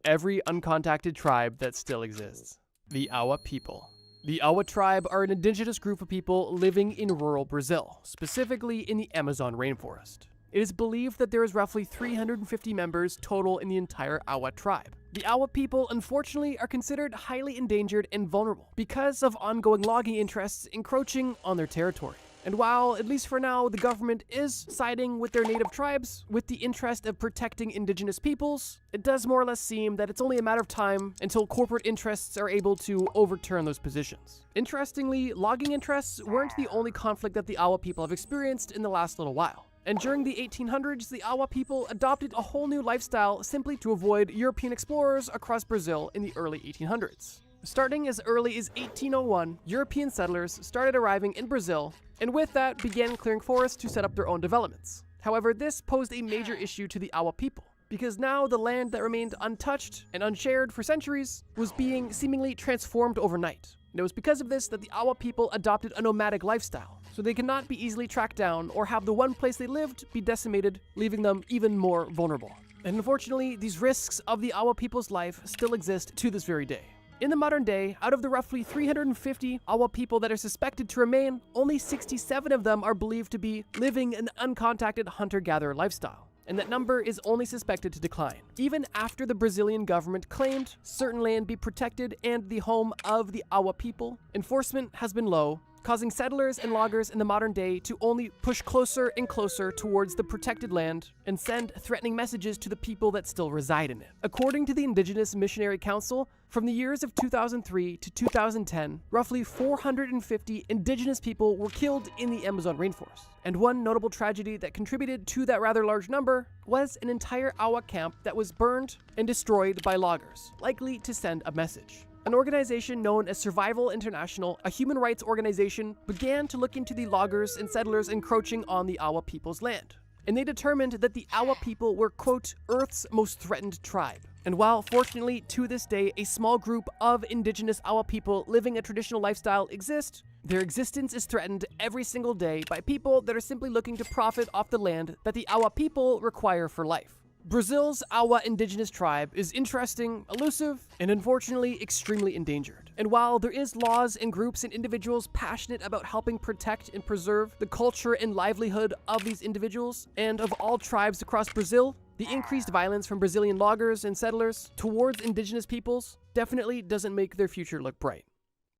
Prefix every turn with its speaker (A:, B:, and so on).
A: every uncontacted tribe that still exists. The Awa people. The Awa tribe are an indigenous group of people living in rural Brazil, specifically in the Amazon rainforest. It is believed that there is roughly 350 members total in the entire Awa tribe. The Awa people, unfortunately, are considered highly endangered and vulnerable because of ongoing logging interests encroaching on their territory. And while, at least for now, the government is siding with their native tribes with the interest of protecting indigenous peoples, it does more or less seem that it's only a matter of time until corporate interests are able to overturn those positions. Interestingly, logging interests weren't the only conflict that the Awa people have experienced in the last little while. And during the 1800s, the Awa people adopted a whole new lifestyle simply to avoid European explorers across Brazil in the early 1800s. Starting as early as 1801, European settlers started arriving in Brazil, and with that began clearing forests to set up their own developments. However, this posed a major issue to the Awa people, because now the land that remained untouched and unshared for centuries was being seemingly transformed overnight. And it was because of this that the Awa people adopted a nomadic lifestyle, so they could not be easily tracked down or have the one place they lived be decimated, leaving them even more vulnerable. And unfortunately, these risks of the Awa people's life still exist to this very day. In the modern day, out of the roughly 350 Awa people that are suspected to remain, only 67 of them are believed to be living an uncontacted hunter-gatherer lifestyle. And that number is only suspected to decline. Even after the Brazilian government claimed certain land be protected and the home of the Awa people, enforcement has been low, causing settlers and loggers in the modern day to only push closer and closer towards the protected land and send threatening messages to the people that still reside in it. According to the Indigenous Missionary Council, from the years of 2003 to 2010, roughly 450 indigenous people were killed in the Amazon rainforest. And one notable tragedy that contributed to that rather large number was an entire Awa camp that was burned and destroyed by loggers, likely to send a message. An organization known as Survival International, a human rights organization, began to look into the loggers and settlers encroaching on the Awa people's land. And they determined that the Awa people were, quote, Earth's most threatened tribe. And while, fortunately, to this day, a small group of indigenous Awa people living a traditional lifestyle exist, their existence is threatened every single day by people that are simply looking to profit off the land that the Awa people require for life. Brazil's Awa indigenous tribe is interesting, elusive, and unfortunately extremely endangered. And while there is laws and groups and individuals passionate about helping protect and preserve the culture and livelihood of these individuals and of all tribes across Brazil, the increased violence from Brazilian loggers and settlers towards indigenous peoples definitely doesn't make their future look bright.